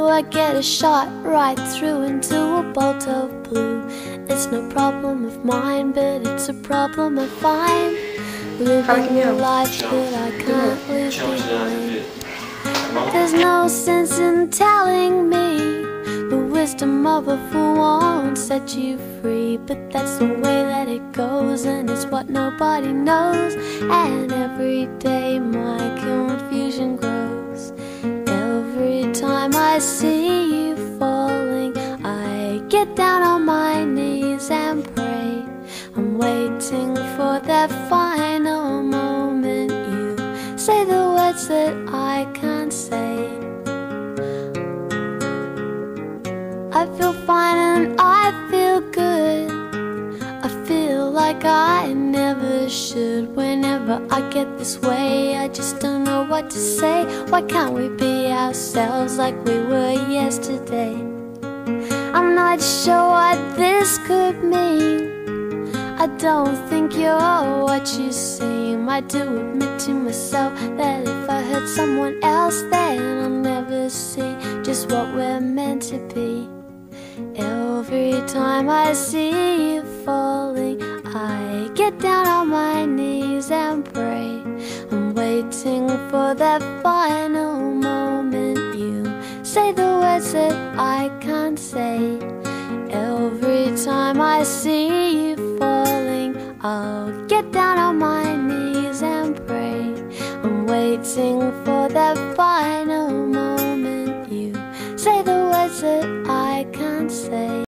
I get a shot right through into a bolt of blue. It's no problem of mine, but it's a problem I find, living a life that I can't live behind. There's no sense in telling me the wisdom of a fool won't set you free, but that's the way that it goes, and it's what nobody knows. And every day my confusion grows. Every time I see you falling, I get down on my knees and pray. I'm waiting for that final moment you say the words that I can't say. I feel fine and I feel good. I feel like I never should. Whenever I get this way, I just don't know what to say. Why can't we be ourselves like we were yesterday? I'm not sure what this could mean. I don't think you're what you seem. I do admit to myself that if I hurt someone else, then I'll never see just what we're meant to be. Every time I see you falling, I get down on my knees and pray. I'm waiting for that final moment you say the words that I can't say. Every time I see you falling,